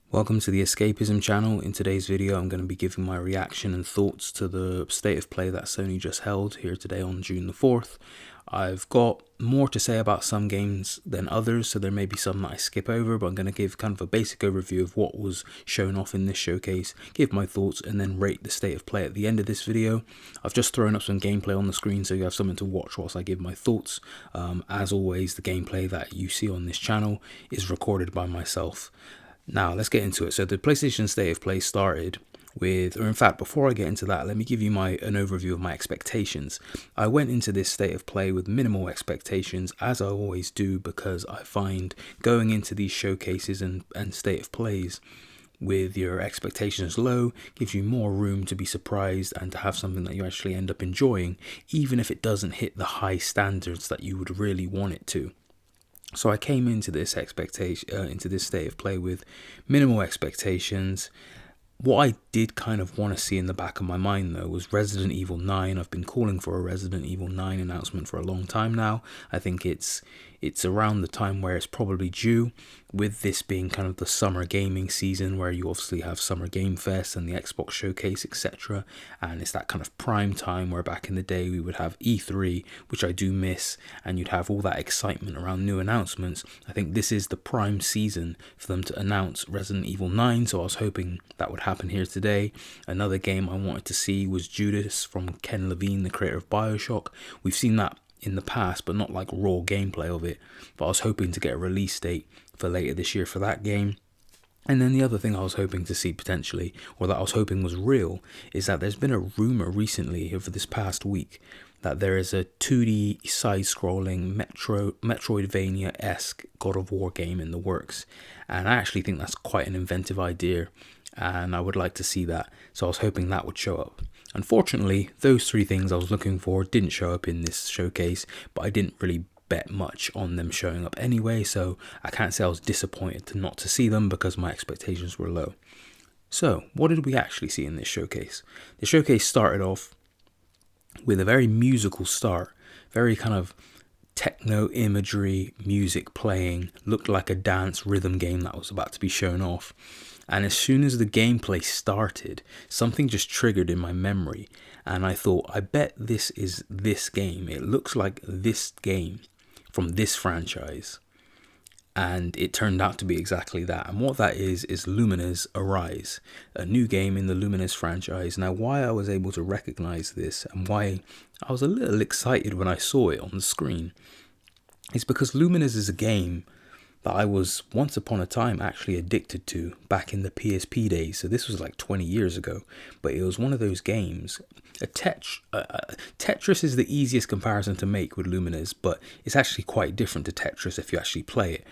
Welcome to the Escapism channel. In today's video I'm going to be giving my reaction and thoughts to the state of play that Sony just held here today on June the 4th. I've got more to say about some games than others, so there may be some that I skip over, but I'm going to give kind of a basic overview of what was shown off in this showcase, give my thoughts, and then rate the state of play at the end of this video. I've just thrown up some gameplay on the screen so you have something to watch whilst I give my thoughts. As always, the gameplay that you see on this channel is recorded by myself. Now, let's get into it. So the PlayStation State of Play started with, or in fact, before I get into that, let me give you an overview of my expectations. I went into this State of Play with minimal expectations, as I always do, because I find going into these showcases and State of Plays with your expectations low gives you more room to be surprised and to have something that you actually end up enjoying, even if it doesn't hit the high standards that you would really want it to. So I came into this State of Play with minimal expectations. What I did kind of want to see in the back of my mind, though, was Resident Evil 9. I've been calling for a Resident Evil 9 announcement for a long time now. I think it's around the time where it's probably due, with this being kind of the summer gaming season where you obviously have Summer Game Fest and the Xbox Showcase, etc. And it's that kind of prime time where back in the day we would have E3, which I do miss, and you'd have all that excitement around new announcements. I think this is the prime season for them to announce Resident Evil 9, so I was hoping that would happen here today. Another game I wanted to see was Judas from Ken Levine, the creator of BioShock. We've seen that in the past, but not like raw gameplay of it. But I was hoping to get a release date for later this year for that game. And then the other thing I was hoping to see potentially, or that I was hoping was real, is that there's been a rumor recently over this past week that there is a 2D side-scrolling Metroidvania-esque God of War game in the works. And I actually think that's quite an inventive idea, and I would like to see that. So I was hoping that would show up. Unfortunately, those three things I was looking for didn't show up in this showcase, but I didn't really bet much on them showing up anyway, so I can't say I was disappointed not to see them because my expectations were low. So, what did we actually see in this showcase? The showcase started off with a very musical start, very kind of techno imagery, music playing, looked like a dance rhythm game that was about to be shown off. And as soon as the gameplay started, something just triggered in my memory, and I thought, I bet this is this game. It looks like this game from this franchise. And it turned out to be exactly that. And what that is Lumina's Arise, a new game in the Lumina's franchise. Now, why I was able to recognize this and why I was a little excited when I saw it on the screen is because Lumina's is a game that I was once upon a time actually addicted to back in the PSP days. So this was like 20 years ago, but it was one of those games. Tetris is the easiest comparison to make with Lumina's, but it's actually quite different to Tetris if you actually play it.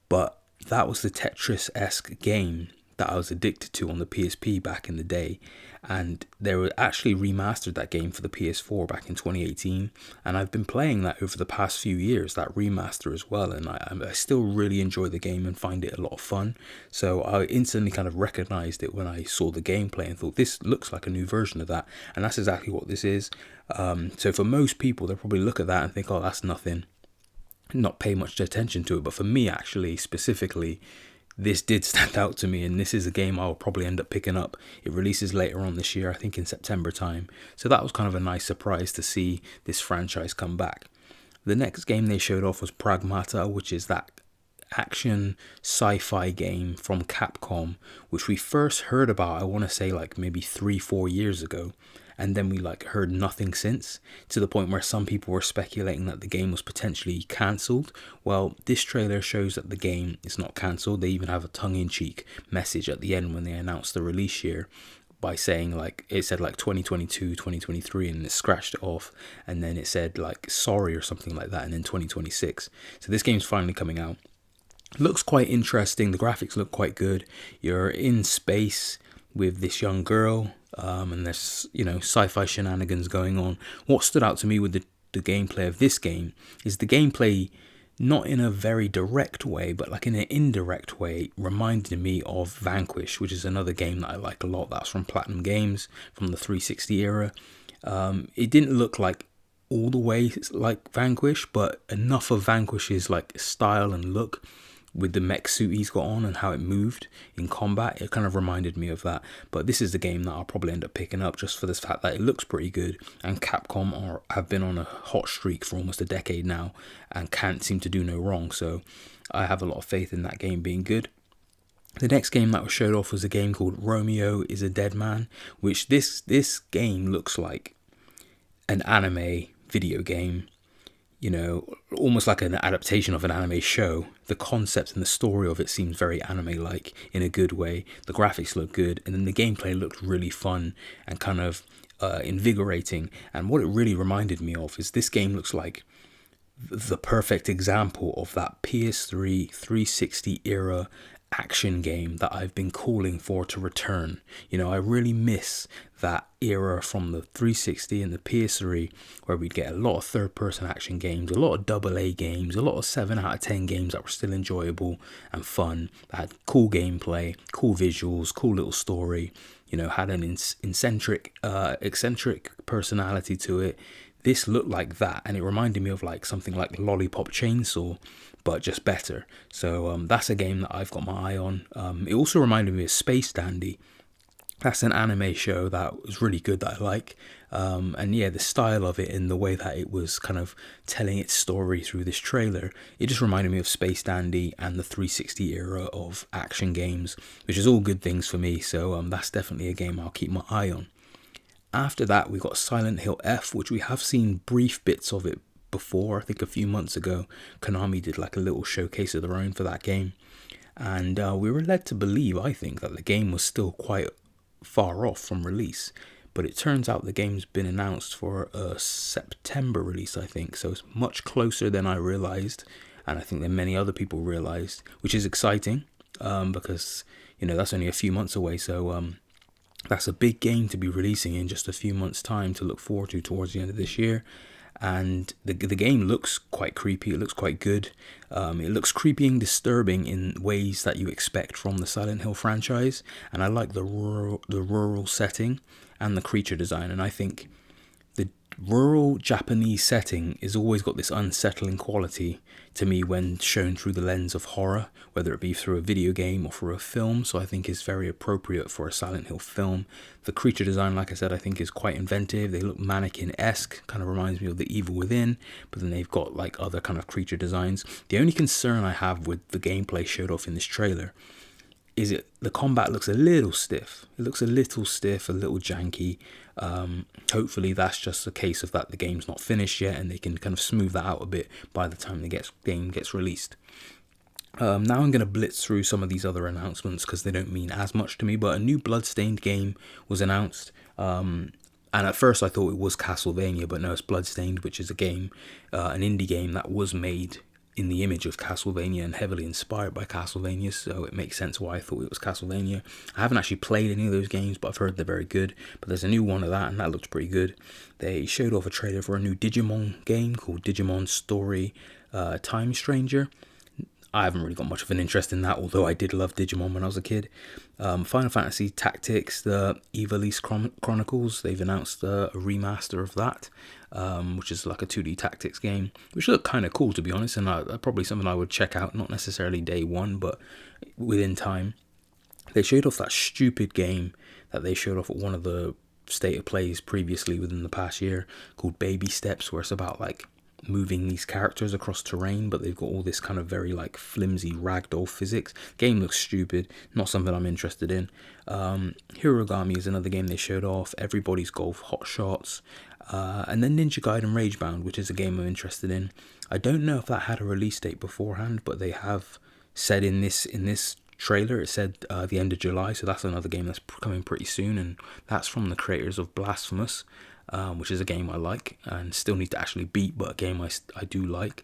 But that was the Tetris-esque game that I was addicted to on the PSP back in the day, and they were actually remastered that game for the PS4 back in 2018, and I've been playing that over the past few years, that remaster as well, and I still really enjoy the game and find it a lot of fun. So I instantly kind of recognized it when I saw the gameplay and thought, this looks like a new version of that, and that's exactly what this is. So for most people, they'll probably look at that and think, oh, that's nothing, not pay much attention to it. But for me, actually, specifically, this did stand out to me, and this is a game I'll probably end up picking up. It releases later on this year, I think in September time. So that was kind of a nice surprise to see this franchise come back. The next game they showed off was Pragmata, which is that action sci-fi game from Capcom, which we first heard about, I want to say like maybe 3-4 years ago. And then we heard nothing since, to the point where some people were speculating that the game was potentially cancelled. Well, this trailer shows that the game is not cancelled. They even have a tongue-in-cheek message at the end when they announced the release year by saying it said 2022, 2023, and it scratched it off, and then it said sorry or something like that, and then 2026. So this game's finally coming out. Looks quite interesting. The graphics look quite good. You're in space with this young girl, and there's sci-fi shenanigans going on. What stood out to me with the gameplay of this game is the gameplay, not in a very direct way, but in an indirect way, reminded me of Vanquish, which is another game that I like a lot. That's from Platinum Games, from the 360 era. It didn't look like all the way like Vanquish, but enough of Vanquish's style and look with the mech suit he's got on and how it moved in combat. It kind of reminded me of that. But this is the game that I'll probably end up picking up just for this fact that it looks pretty good, and Capcom have been on a hot streak for almost a decade now and can't seem to do no wrong. So I have a lot of faith in that game being good. The next game that was showed off was a game called Romeo is a Dead Man, which this game looks like an anime video game, you know, almost like an adaptation of an anime show. The concept and the story of it seems very anime-like in a good way. The graphics look good, and then the gameplay looked really fun and kind of invigorating. And what it really reminded me of is this game looks like the perfect example of that PS3 360 era action game that I've been calling for to return. You know, I really miss that era from the 360 and the PS3 where we'd get a lot of third-person action games, a lot of AA games, a lot of 7 out of 10 games that were still enjoyable and fun, that had cool gameplay, cool visuals, cool little story, you know, had an eccentric personality to it. This looked like that, and it reminded me of like something like Lollipop Chainsaw, but just better. So that's a game that I've got my eye on. It also reminded me of Space Dandy. That's an anime show that was really good that I like. And yeah, the style of it and the way that it was kind of telling its story through this trailer, it just reminded me of Space Dandy and the 360 era of action games, which is all good things for me. So that's definitely a game I'll keep my eye on. After that, we got Silent Hill F, which we have seen brief bits of it before. I think a few months ago, Konami did like a little showcase of their own for that game. And we were led to believe, I think, that the game was still quite far off from release. But it turns out the game's been announced for a September release, I think. So it's much closer than I realized, and I think than many other people realized, which is exciting because, you know, that's only a few months away. So that's a big game to be releasing in just a few months' time to look forward to towards the end of this year. And the game looks quite creepy. It looks quite good. It looks creepy and disturbing in ways that you expect from the Silent Hill franchise. And I like the rural setting and the creature design. And I think the rural Japanese setting has always got this unsettling quality to me when shown through the lens of horror, whether it be through a video game or through a film. So I think it's very appropriate for a Silent Hill film. The creature design, like I said, I think is quite inventive. They look mannequin-esque, kind of reminds me of The Evil Within, but then they've got like other kind of creature designs. The only concern I have with the gameplay showed off in this trailer is the combat looks a little stiff. It looks a little stiff, a little janky. Hopefully that's just a case of that the game's not finished yet and they can kind of smooth that out a bit by the time the game gets released. Now I'm going to blitz through some of these other announcements because they don't mean as much to me, but a new Bloodstained game was announced. And at first I thought it was Castlevania, but no, it's Bloodstained, which is a game, an indie game that was made in the image of Castlevania and heavily inspired by Castlevania, so it makes sense why I thought it was Castlevania. I haven't actually played any of those games, but I've heard they're very good. But there's a new one of that, and that looks pretty good. They showed off a trailer for a new Digimon game called Digimon Story Time Stranger. I haven't really got much of an interest in that, although I did love Digimon when I was a kid. Final Fantasy Tactics, the Ivalice Chronicles, they've announced a remaster of that, which is like a 2D tactics game, which looked kind of cool, to be honest, and probably something I would check out, not necessarily day one, but within time. They showed off that stupid game that they showed off at one of the State of Plays previously within the past year called Baby Steps, where it's about like moving these characters across terrain, but they've got all this kind of very like flimsy ragdoll physics. Game looks stupid, not something I'm interested in. Hirogami is another game they showed off. Everybody's Golf Hot Shots, and then Ninja Gaiden Ragebound, which is a game I'm interested in. I don't know if that had a release date beforehand, but they have said in this trailer it said the end of July, so that's another game that's coming pretty soon, and that's from the creators of Blasphemous, which is a game I like and still need to actually beat, but a game I do like.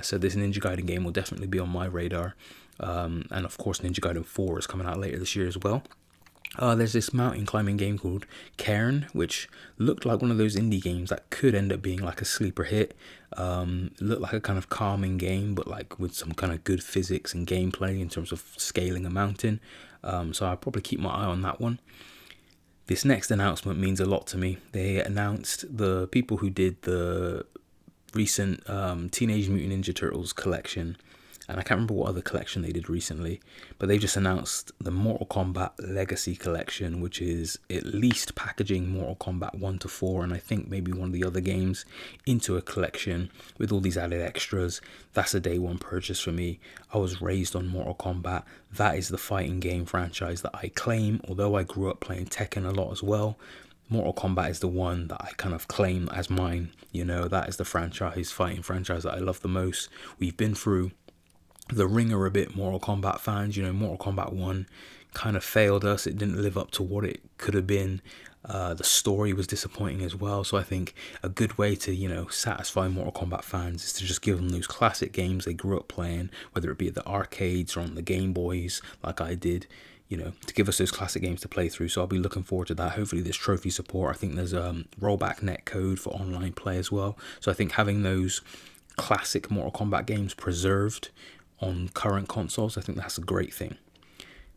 So this Ninja Gaiden game will definitely be on my radar. And of course Ninja Gaiden 4 is coming out later this year as well. There's this mountain climbing game called Cairn, which looked like one of those indie games that could end up being like a sleeper hit. Looked like a kind of calming game, but like with some kind of good physics and gameplay in terms of scaling a mountain. So I'll probably keep my eye on that one. This next announcement means a lot to me. They announced the people who did the recent Teenage Mutant Ninja Turtles collection and I can't remember what other collection they did recently, but they just announced the Mortal Kombat Legacy Collection, which is at least packaging Mortal Kombat 1 to 4, and I think maybe one of the other games into a collection with all these added extras. That's a day one purchase for me. I was raised on Mortal Kombat. That is the fighting game franchise that I claim, although I grew up playing Tekken a lot as well. Mortal Kombat is the one that I kind of claim as mine. You know, that is the fighting franchise that I love the most. We've been through the ringer a bit, Mortal Kombat fans. You know, Mortal Kombat 1 kind of failed us. It didn't live up to what it could have been. The story was disappointing as well. So I think a good way to, you know, satisfy Mortal Kombat fans is to just give them those classic games they grew up playing, whether it be at the arcades or on the Game Boys like I did, you know, to give us those classic games to play through. So I'll be looking forward to that. Hopefully there's trophy support. I think there's a rollback net code for online play as well. So I think having those classic Mortal Kombat games preserved on current consoles, I think that's a great thing.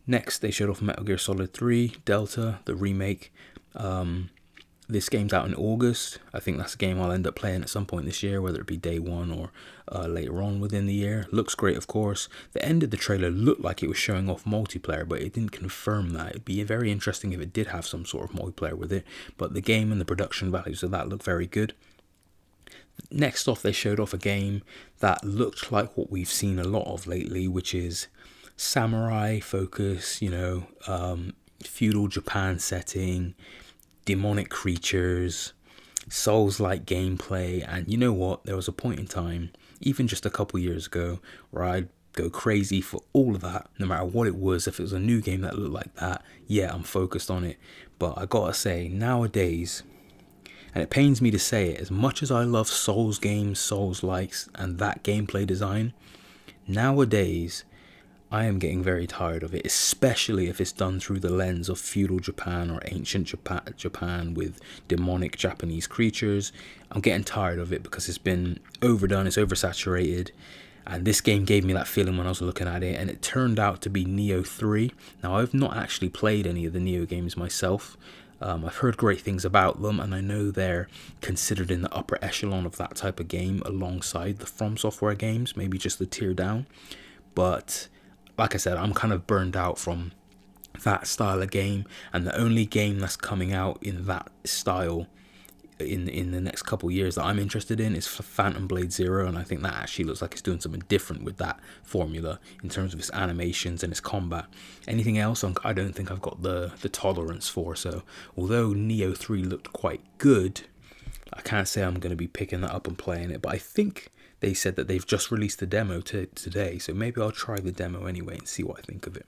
Next, they showed off Metal Gear Solid 3 Delta, the remake. This game's out in August. I think that's a game I'll end up playing at some point this year, whether it be day one or later on within the year. Looks great, of course. The end of the trailer looked like it was showing off multiplayer, but it didn't confirm that. It'd be very interesting if it did have some sort of multiplayer with it, but the game and the production values of that look very good. Next off, they showed off a game that looked like what we've seen a lot of lately, which is samurai focus, you know, feudal Japan setting, demonic creatures, Souls-like gameplay. And you know what? There was a point in time, even just a couple years ago, where I'd go crazy for all of that, no matter what it was. If it was a new game that looked like that, yeah, I'm focused on it. But I gotta say, nowadays, and it pains me to say it, as much as I love Souls games, Souls-likes, and that gameplay design, nowadays I am getting very tired of it, especially if it's done through the lens of feudal Japan or ancient Japan with demonic Japanese creatures. I'm getting tired of it because it's been overdone, it's oversaturated. And this game gave me that feeling when I was looking at it, and it turned out to be Neo 3. Now, I've not actually played any of the Neo games myself. I've heard great things about them, and I know they're considered in the upper echelon of that type of game alongside the From Software games, maybe just the tier down. But like I said, I'm kind of burned out from that style of game, and the only game that's coming out in that style in the next couple of years that I'm interested in is Phantom Blade Zero, and I think that actually looks like it's doing something different with that formula in terms of its animations and its combat. Anything else I don't think I've got the tolerance for. So although Neo 3 looked quite good, I can't say I'm going to be picking that up and playing it. But I think they said that they've just released the demo today, so maybe I'll try the demo anyway and see what I think of it.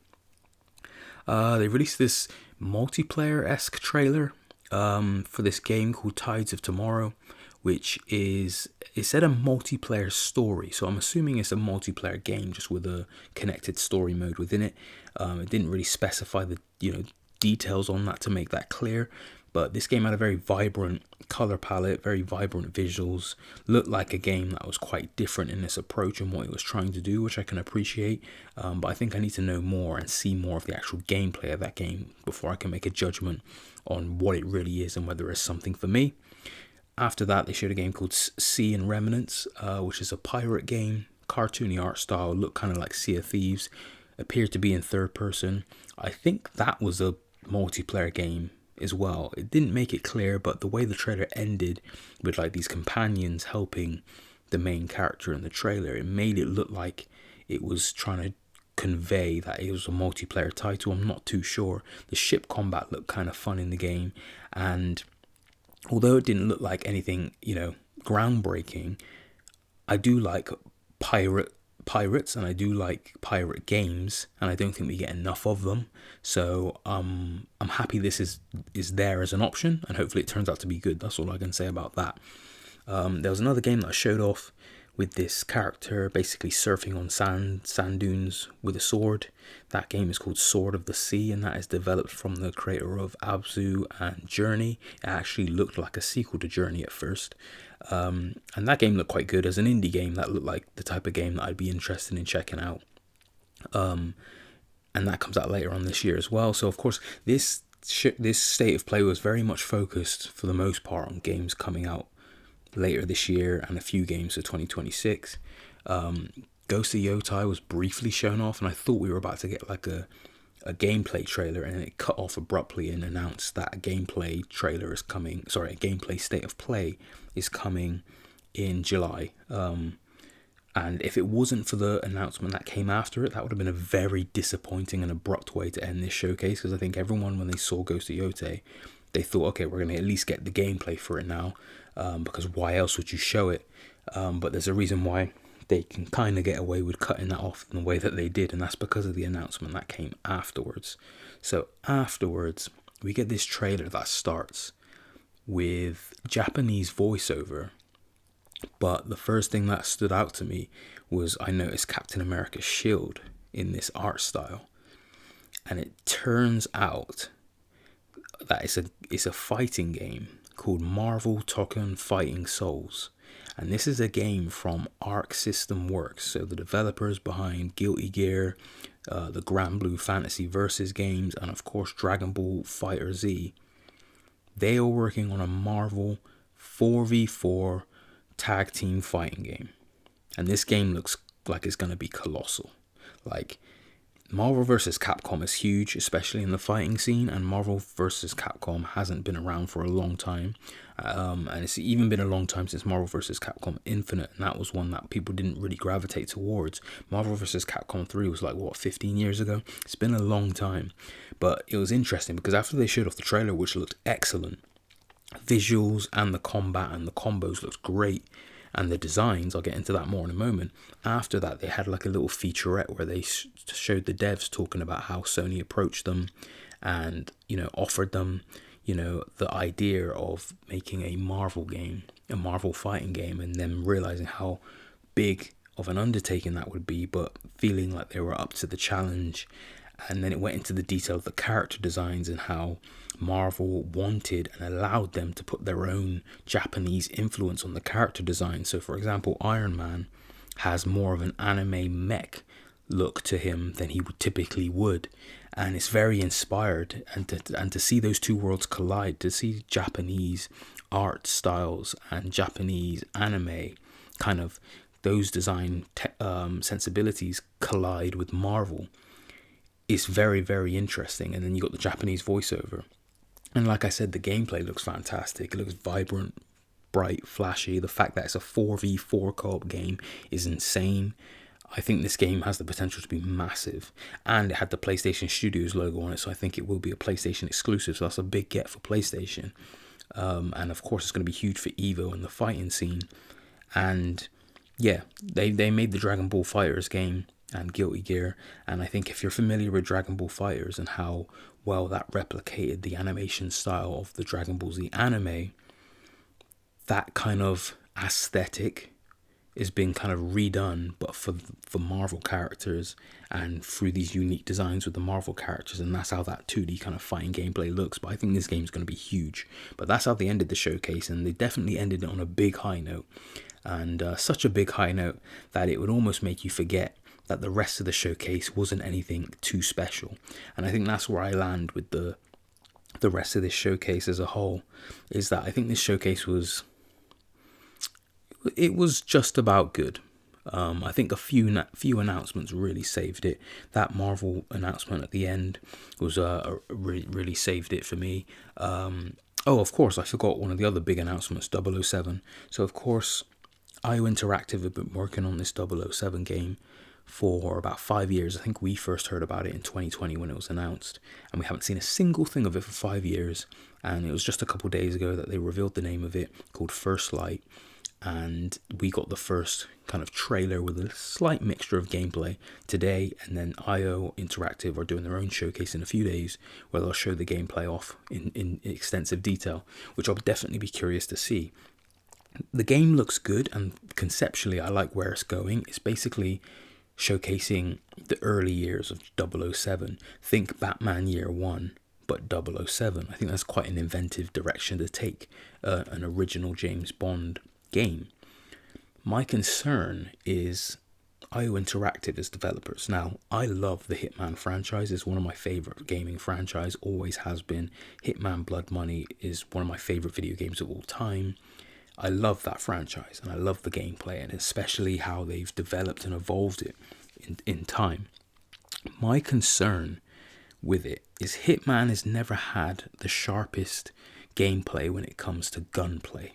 They released this multiplayer-esque trailer for this game called Tides of Tomorrow, which is, it said a multiplayer story, so I'm assuming it's a multiplayer game just with a connected story mode within it. It didn't really specify the details on that to make that clear, but this game had a very vibrant color palette, very vibrant visuals, looked like a game that was quite different in its approach and what it was trying to do, which I can appreciate. But I think I need to know more and see more of the actual gameplay of that game before I can make a judgment on what it really is and whether it's something for me. After that, they showed a game called Sea and Remnants, which is a pirate game, cartoony art style, looked kind of like Sea of Thieves, appeared to be in third person. I think that was a multiplayer game as well. It didn't make it clear, but the way the trailer ended with like these companions helping the main character in the trailer, it made it look like it was trying to convey that it was a multiplayer title. I'm not too sure. The ship combat looked kind of fun in the game, and although it didn't look like anything groundbreaking, I do like pirates, and I do like pirate games, and I don't think we get enough of them. So I'm happy this is there as an option, and hopefully it turns out to be good. That's all I can say about that. There was another game that I showed off with this character basically surfing on sand dunes with a sword. That game is called Sword of the Sea, and that is developed from the creator of Abzu and Journey. It actually looked like a sequel to Journey at first. And that game looked quite good as an indie game. That looked like the type of game that I'd be interested in checking out. And that comes out later on this year as well. So of course this state of play was very much focused for the most part on games coming out later this year and a few games for 2026. Ghost of Yotai was briefly shown off, and I thought we were about to get like a gameplay trailer, and then it cut off abruptly and announced that a gameplay trailer is coming. Sorry, a gameplay state of play is coming in July. And if it wasn't for the announcement that came after it, that would have been a very disappointing and abrupt way to end this showcase, because I think everyone, when they saw Ghost of Yotai, they thought, okay, we're going to at least get the gameplay for it now, because why else would you show it? But there's a reason why they can kind of get away with cutting that off in the way that they did, and that's because of the announcement that came afterwards. So afterwards, we get this trailer that starts with Japanese voiceover. But the first thing that stood out to me was I noticed Captain America's shield in this art style. And it turns out that it's a fighting game called Marvel Tekken Fighting Souls. And this is a game from ArcSys Works, so the developers behind Guilty Gear, the Grand Blue Fantasy Versus games, and of course Dragon Ball Fighter Z. They are working on a Marvel 4v4 tag team fighting game, and this game looks like it's going to be colossal. Like, Marvel vs. Capcom is huge, especially in the fighting scene, and Marvel vs. Capcom hasn't been around for a long time, and it's even been a long time since Marvel vs. Capcom Infinite, and that was one that people didn't really gravitate towards. Marvel vs. Capcom 3 was like, what, 15 years ago? It's been a long time. But it was interesting because after they showed off the trailer, which looked excellent, visuals and the combat and the combos looked great, and the designs, I'll get into that more in a moment. After that, they had like a little featurette where they showed the devs talking about how Sony approached them and, you know, offered them, you know, the idea of making a Marvel game, a Marvel fighting game, and then realizing how big of an undertaking that would be, but feeling like they were up to the challenge. And then it went into the detail of the character designs and how Marvel wanted and allowed them to put their own Japanese influence on the character design. So, for example, Iron Man has more of an anime mech look to him than he would typically would. And it's very inspired. And to see those two worlds collide, to see Japanese art styles and Japanese anime, kind of those design sensibilities collide with Marvel, is very, very interesting. And then you got the Japanese voiceover. And like I said, the gameplay looks fantastic. It looks vibrant, bright, flashy. The fact that it's a 4v4 co-op game is insane. I think this game has the potential to be massive. And it had the PlayStation Studios logo on it, so I think it will be a PlayStation exclusive. So that's a big get for PlayStation. And of course, it's going to be huge for Evo and the fighting scene. And yeah, they made the Dragon Ball Fighters game and Guilty Gear, and I think if you're familiar with Dragon Ball Fighters and how well that replicated the animation style of the Dragon Ball Z anime, that kind of aesthetic is being kind of redone, but for Marvel characters and through these unique designs with the Marvel characters, and that's how that 2D kind of fighting gameplay looks. But I think this game's going to be huge. But that's how they ended the showcase, and they definitely ended it on a big high note, and such a big high note that it would almost make you forget that the rest of the showcase wasn't anything too special. And I think that's where I land with the rest of this showcase as a whole, is that I think this showcase was just about good. I think a few announcements really saved it. That Marvel announcement at the end was really saved it for me. Of course, I forgot one of the other big announcements, 007. So of course, IO Interactive have been working on this 007 game for about 5 years. I think we first heard about it in 2020 when it was announced, and we haven't seen a single thing of it for 5 years. And it was just a couple days ago that they revealed the name of it, called First Light, and we got the first kind of trailer with a slight mixture of gameplay today. And then IO Interactive are doing their own showcase in a few days where they'll show the gameplay off in extensive detail, which I'll definitely be curious to see. The game looks good, and conceptually I like where it's going. It's basically showcasing the early years of 007. Think Batman Year One, but 007. I think that's quite an inventive direction to take an original James Bond game. My concern is IO Interactive as developers. Now, I love the Hitman franchise. It's one of my favorite gaming franchise, always has been. Hitman Blood Money is one of my favorite video games of all time. I love that franchise and I love the gameplay, and especially how they've developed and evolved it in time. My concern with it is Hitman has never had the sharpest gameplay when it comes to gunplay,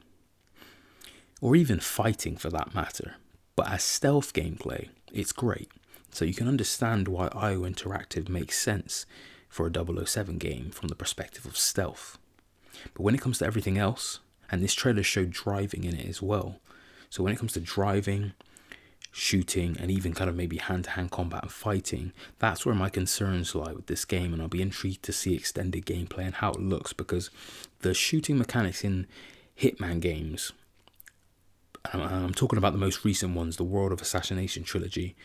or even fighting for that matter. But as stealth gameplay, it's great. So you can understand why IO Interactive makes sense for a 007 game from the perspective of stealth. But when it comes to everything else, and this trailer showed driving in it as well. So when it comes to driving, shooting, and even kind of maybe hand-to-hand combat and fighting, that's where my concerns lie with this game, and I'll be intrigued to see extended gameplay and how it looks, because the shooting mechanics in Hitman games, I'm talking about the most recent ones, the World of Assassination trilogy,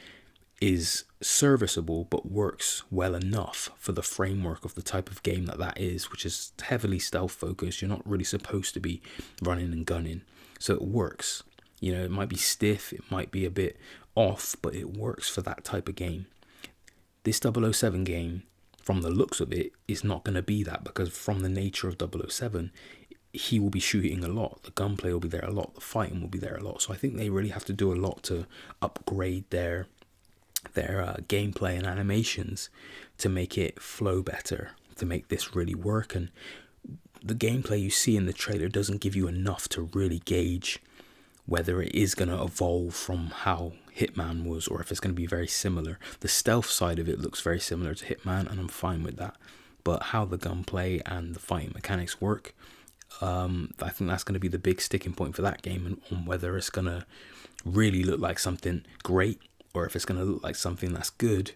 is serviceable but works well enough for the framework of the type of game that is, which is heavily stealth focused. You're not really supposed to be running and gunning, so it works. You know, it might be stiff, it might be a bit off, but it works for that type of game. This 007 game, from the looks of it, is not going to be that, because from the nature of 007, he will be shooting a lot, the gunplay will be there a lot, the fighting will be there a lot. So I think they really have to do a lot to upgrade their gameplay and animations to make it flow better, to make this really work. And the gameplay you see in the trailer doesn't give you enough to really gauge whether it is going to evolve from how Hitman was, or if it's going to be very similar. The stealth side of it looks very similar to Hitman, and I'm fine with that. But how the gunplay and the fighting mechanics work, I think that's going to be the big sticking point for that game, and on whether it's going to really look like something great, or if it's going to look like something that's good,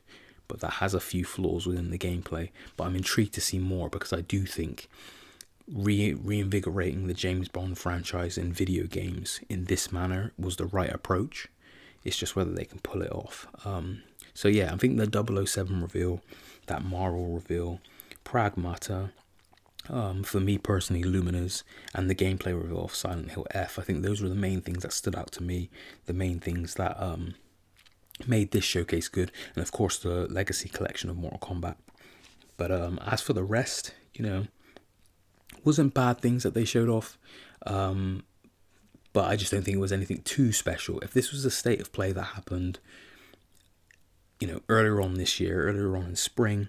but that has a few flaws within the gameplay. But I'm intrigued to see more, because I do think reinvigorating the James Bond franchise in video games in this manner was the right approach. It's just whether they can pull it off. So yeah, I think the 007 reveal, that Marvel reveal, Pragmata, for me personally, Luminous, and the gameplay reveal of Silent Hill F, I think those were the main things that stood out to me, the main things that made this showcase good, and of course the Legacy collection of Mortal Kombat. But as for the rest, you know, wasn't bad things that they showed off, but I just don't think it was anything too special. If this was a state of play that happened, you know, earlier on this year, earlier on in spring,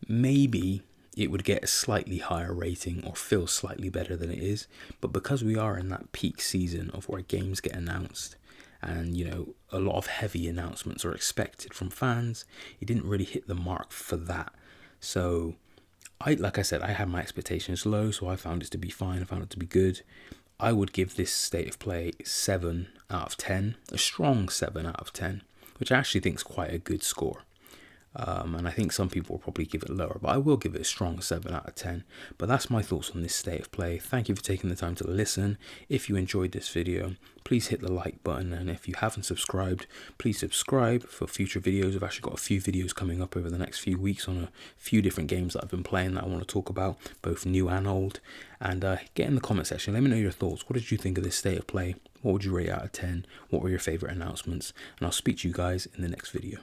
maybe it would get a slightly higher rating or feel slightly better than it is. But because we are in that peak season of where games get announced, and you know, a lot of heavy announcements are expected from fans, it didn't really hit the mark for that. So like I said, I had my expectations low, so I found it to be fine. I found it to be good. I would give this state of play 7 out of 10, a strong 7 out of 10, which I actually think is quite a good score. And I think some people will probably give it lower, but I will give it a strong 7 out of 10. But that's my thoughts on this state of play. Thank you for taking the time to listen. If you enjoyed this video, please hit the like button, and if you haven't subscribed, please subscribe for future videos. I've actually got a few videos coming up over the next few weeks on a few different games that I've been playing that I want to talk about, both new and old. And get in the comment section, let me know your thoughts. What did you think of this state of play? What would you rate out of 10? What were your favorite announcements? And I'll speak to you guys in the next video.